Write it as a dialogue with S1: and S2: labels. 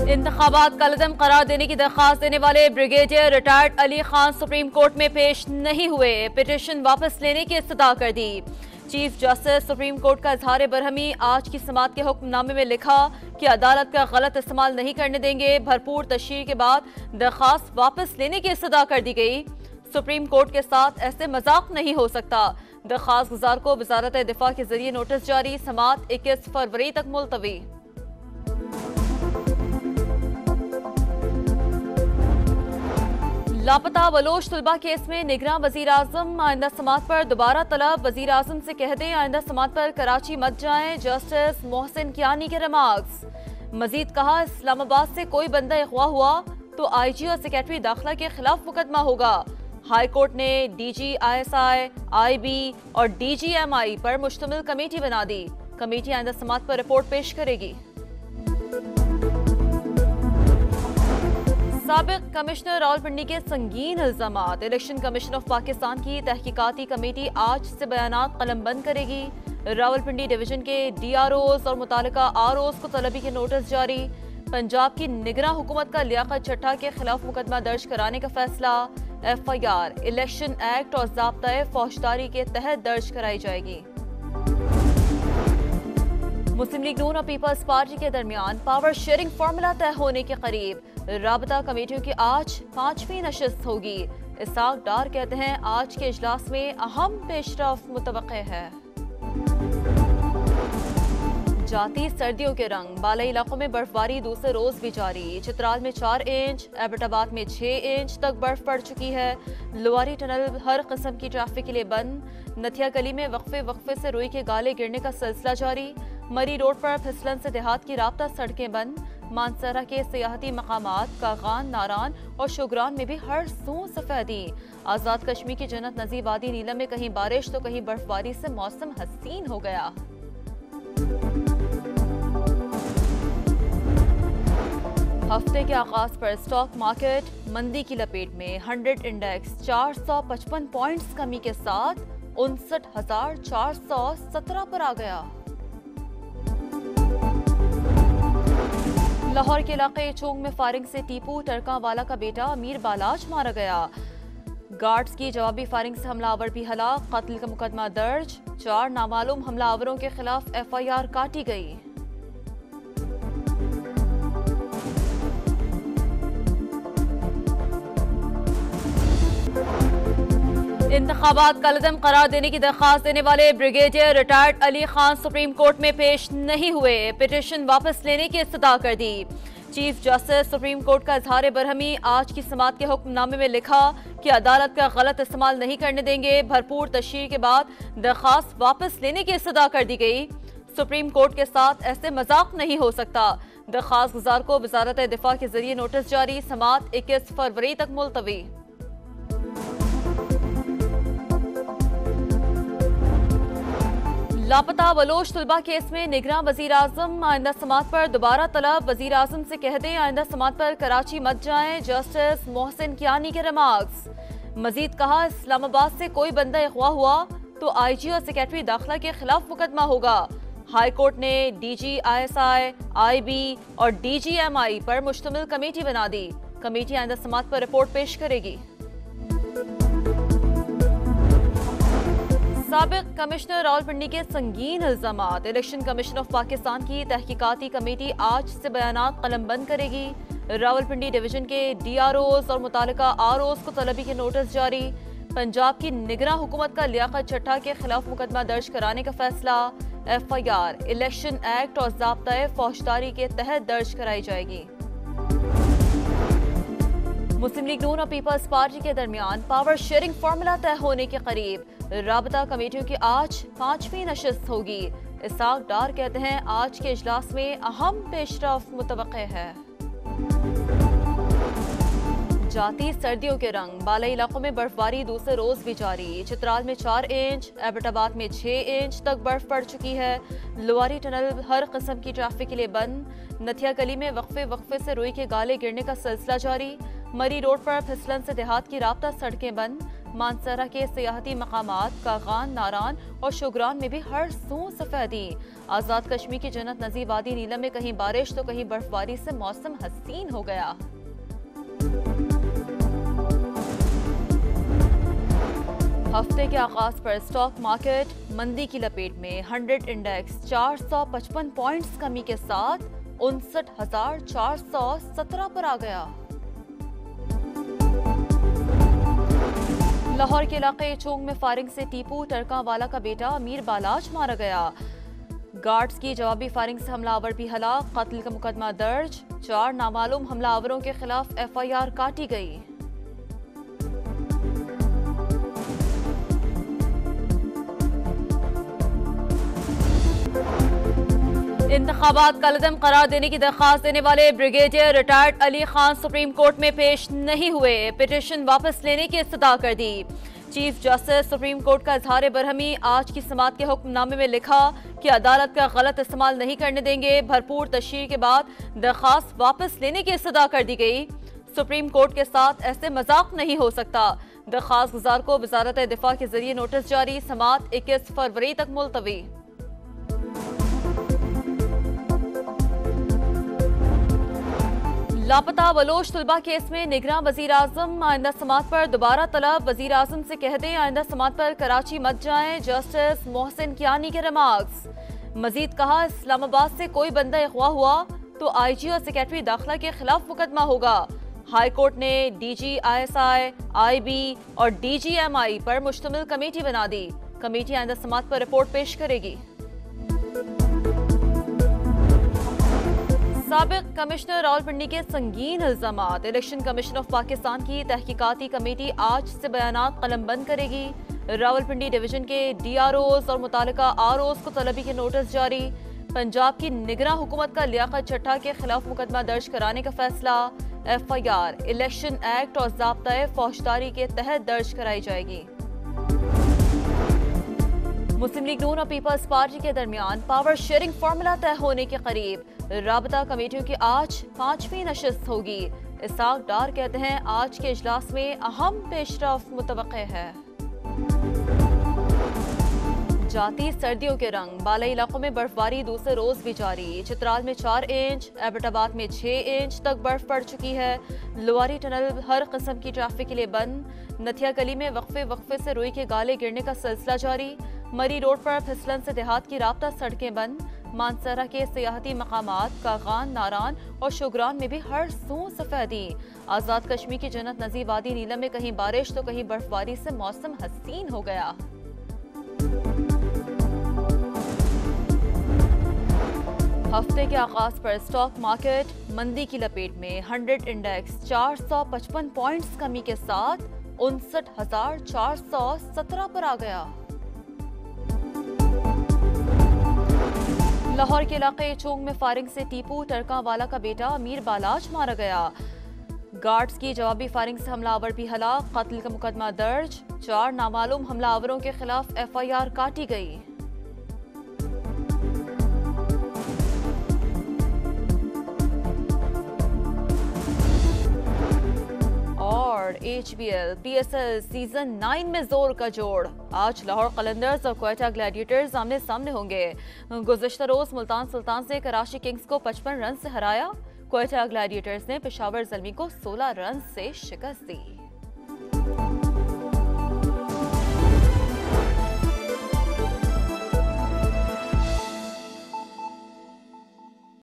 S1: इंतखाबात कलदम करार देने की दरखास्त देने वाले brigadier retired Ali Khan supreme court में पेश नहीं हुए, पिटीशन वापस लेने की इस्तदा कर दी। चीफ जस्टिस सुप्रीम कोर्ट का इजहार बरहमी आज की समाअत के हुक्मनामे में लिखा कि अदालत का गलत इस्तेमाल नहीं करने देंगे। भरपूर तशरीह के बाद दरखास्त वापस लेने की इस्तदा कर दी गई। सुप्रीम कोर्ट के साथ ऐसे मजाक नहीं हो सकता। दरखास्त गुजार को वजारत दिफा के जरिए नोटिस जारी, समाअत 21 फरवरी तक मुलतवी। लापता बलोच तलबा केस में निगरान वजीर आजम आइंदा समाअत पर दोबारा तलब, वजीर आजम से कह दें आइंदा समाअत पर कराची मत जाएं। जस्टिस मोहसिन कियानी के रिमार्क्स। मजीद कहा, इस्लामाबाद से कोई बंदा अगवा हुआ तो IG और सेक्रेटरी दाखिला के खिलाफ मुकदमा होगा। हाई कोर्ट ने DG ISI, IB और DGMI पर मुश्तमिल कमेटी बना दी। कमेटी आइंदा समाअत पर रिपोर्ट पेश करेगी। साबिक कमिश्नर रावलपिंडी के संगीन इल्जामात, इलेक्शन कमीशन ऑफ पाकिस्तान की तहकीकाती कमेटी आज से बयानात कलमबंद करेगी। रावलपिंडी डिवीजन के DROs और मुतालिका ROs को तलबी के नोटिस जारी। पंजाब की निगरान हुकूमत का लियाकत चट्टा के खिलाफ मुकदमा दर्ज कराने का फैसला। FIR इलेक्शन एक्ट और ज़ाब्ता फौजदारी के तहत दर्ज कराई जाएगी। मुस्लिम लीग नून और पीपल्स पार्टी के दरमियान पावर शेयरिंग फार्मूला तय होने के करीब। राबता कमेटियों की आज 5वीं नशिस्त होगी। इसाक डार कहते हैं आज के इजलास में अहम पेशरफ मुतवक्के है। जाती सर्दियों के रंग, बालाई इलाकों में बर्फबारी दूसरे रोज भी जारी। चित्राल में 4 इंच, एबटाबाद में 6 इंच तक बर्फ पड़ चुकी है। लुवारी टनल हर किस्म की ट्रैफिक के लिए बंद। नथिया गली में वक्फे से रुई के गाले गिरने का सिलसिला जारी। मरी रोड पर फिसलन से देहात की राब्ता सड़कें बंद। मानसरा के सियाहती मकामात कागान, नारान और शुगरान में भी हर सू सफेदी। आजाद कश्मीर की जन्नत नजीर वादी नीलम में कहीं बारिश तो कहीं बर्फबारी से मौसम हसीन हो गया। हफ्ते के आगाज पर स्टॉक मार्केट मंदी की लपेट में। 100 इंडेक्स 455 पॉइंट्स कमी के साथ 59,417 पर आ गया। लाहौर के इलाके चोंग में फायरिंग से टीपू टरकावाला का बेटा अमीर बालाज मारा गया। गार्ड्स की जवाबी फायरिंग से हमलावर भी हलाक, कत्ल का मुकदमा दर्ज। 4 नामालूम हमलावरों के खिलाफ FIR काटी गई। इंतखाबात कलदम करार देने की दरखास्त देने वाले brigadier retired Ali Khan supreme court में पेश नहीं हुए, पिटीशन वापस लेने की इस्तदा कर दी। चीफ जस्टिस सुप्रीम कोर्ट का इजहार बरहमी आज की समाअत के हुक्मनामे में लिखा कि अदालत का गलत इस्तेमाल नहीं करने देंगे। भरपूर तशरीह के बाद दरखास्त वापस लेने की इस्तदा कर दी गई। सुप्रीम कोर्ट के साथ ऐसे मजाक नहीं हो सकता। दरखास्त गुजार को वजारत दिफा के जरिए नोटिस जारी, समाअत 21 फरवरी तक मुलतवी। लापता बलोच तलबा केस में निगरान वजीर आजम आइंदा समाअत पर दोबारा तलब, वजीर आजम से कह दें आइंदा समाअत पर कराची मत जाएं। जस्टिस मोहसिन कियानी के रिमार्क्स। मजीद कहा, इस्लामाबाद से कोई बंदा अगवा हुआ तो IG और सेक्रेटरी दाखिला के खिलाफ मुकदमा होगा। हाई कोर्ट ने DG ISI, IB और DGMI पर मुश्तमिल कमेटी बना दी। कमेटी आइंदा समाअत पर रिपोर्ट पेश करेगी। साबिक कमिश्नर रावलपिंडी के संगीन इल्जामात, इलेक्शन कमीशन ऑफ पाकिस्तान की तहकीकाती कमेटी आज से बयानात कलमबंद करेगी। रावलपिंडी डिवीजन के DROs और मुतालिका ROs को तलबी के नोटिस जारी। पंजाब की निगरान हुकूमत का लियाकत चट्टा के खिलाफ मुकदमा दर्ज कराने का फैसला। FIR इलेक्शन एक्ट और ज़ाब्ता फौजदारी के तहत दर्ज कराई जाएगी। मुस्लिम लीग नून और पीपल्स पार्टी के दरमियान पावर शेयरिंग फार्मूला तय होने के करीब। राबता कमेटियों की आज 5वीं नशिस्त होगी। इसाक डार कहते हैं आज के इजलास में अहम पेशरफ मुतवक्के है। जाती सर्दियों के रंग, बालाई इलाकों में बर्फबारी दूसरे रोज भी जारी। चित्राल में 4 इंच, एबटाबाद में 6 इंच तक बर्फ पड़ चुकी है। लुवारी टनल हर किस्म की ट्रैफिक के लिए बंद। नथिया गली में वक्फे से रुई के गाले गिरने का सिलसिला जारी। मरी रोड पर फिसलन से देहात की राब्ता सड़कें बंद। मानसरा के सियाहती मकामात कागान, नारान और शुगरान में भी हर सू सफेदी। आजाद कश्मीर की जन्नत नजीर वादी नीलम में कहीं बारिश तो कहीं बर्फबारी से मौसम हसीन हो गया। हफ्ते के आगाज पर स्टॉक मार्केट मंदी की लपेट में। 100 इंडेक्स 455 पॉइंट्स कमी के साथ 59,417 पर आ गया। लाहौर के इलाके चोंग में फायरिंग से टीपू टरकावाला का बेटा अमीर बालाज मारा गया। गार्ड्स की जवाबी फायरिंग से हमलावर भी हलाक। कत्ल का मुकदमा दर्ज। 4 नामालूम हमलावरों के खिलाफ FIR काटी गई। इंतखाबात कलदम करार देने की दरखास्त देने वाले brigadier retired Ali Khan supreme court में पेश नहीं हुए। पिटीशन वापस लेने की इस्तदा कर दी। चीफ जस्टिस सुप्रीम कोर्ट का इजहार बरहमी। आज की समात के हुक्मनामे में लिखा कि अदालत का गलत इस्तेमाल नहीं करने देंगे। भरपूर तशरीह के बाद दरखास्त वापस लेने की इस्तदा कर दी गई। सुप्रीम कोर्ट के साथ ऐसे मजाक नहीं हो सकता। दरखास्त गुजार को वजारत दिफा के जरिए नोटिस जारी। समात 21 फरवरी तक मुलतवी। लापता बलोच तलबा केस में निगरान वजीर आजम आइंदा समात पर दोबारा तलब। वजीर आजम से कह दें आइंदा समात पर कराची मत जाएं। जस्टिस मोहसिन कियानी के रिमार्क्स। मजीद कहा इस्लामाबाद से कोई बंदा अगवा हुआ तो IG और सेक्रेटरी दाखिला के खिलाफ मुकदमा होगा। हाई कोर्ट ने DG ISI, IB और DGMI पर मुश्तमिल कमेटी बना दी। कमेटी आइंदा समात पर रिपोर्ट पेश करेगी। साबिक कमिश्नर रावलपिंडी के संगीन इल्जामात। इलेक्शन कमीशन ऑफ पाकिस्तान की तहकीकाती कमेटी आज से बयानात कलमबंद करेगी। रावलपिंडी डिवीजन के DROs और मुतालिका ROs को तलबी के नोटिस जारी। पंजाब की निगरान हुकूमत का लियाकत चट्टा के खिलाफ मुकदमा दर्ज कराने का फैसला। FIR इलेक्शन एक्ट और ज़ाब्ता फौजदारी के तहत दर्ज कराई जाएगी। मुस्लिम लीग नून और पीपल्स पार्टी के दरमियान पावर शेयरिंग फार्मूला तय होने के करीब। राबता कमेटियों की आज 5वीं नशिस्त होगी। इसाक डार कहते हैं आज के इजलास में अहम पेशरफ मुतवक्के है। जाती सर्दियों के रंग। बालाई इलाकों में बर्फबारी दूसरे रोज भी जारी। चित्राल में 4 इंच, एबटाबाद में 6 इंच तक बर्फ पड़ चुकी है। लुवारी टनल हर किस्म की ट्रैफिक के लिए बंद। नथिया गली में वक्फे से रुई के गाले गिरने का सिलसिला जारी। मरी रोड पर फिसलन से देहात की राब्ता सड़कें बंद। मानसरा के सियाहती मकामात कागान, नारान और शुगरान में भी हर सू सफेदी। आजाद कश्मीर की जन्नत नजीर वादी नीलम में कहीं बारिश तो कहीं बर्फबारी से मौसम हसीन हो गया। हफ्ते के आगाज पर स्टॉक मार्केट मंदी की लपेट में। 100 इंडेक्स 455 पॉइंट्स कमी के साथ 59,417 पर आ गया। लाहौर के इलाके चोंग में फायरिंग से टीपू टरकावाला का बेटा अमीर बालाज मारा गया। गार्ड्स की जवाबी फायरिंग से हमलावर भी हलाक। कत्ल का मुकदमा दर्ज। 4 नामालूम हमलावरों के खिलाफ FIR काटी गई। और HBL PSL सीजन 9 में जोर का जोड़। आज लाहौर कलंदर्स और क्वेटा ग्लैडिएटर्स आमने सामने होंगे। गुज़िश्ता रोज मुल्तान सुल्तान ने कराची किंग्स को 55 रन से हराया। क्वेटा ग्लैडिएटर्स ने पेशावर ज़ल्मी को 16 रन से शिकस्त दी।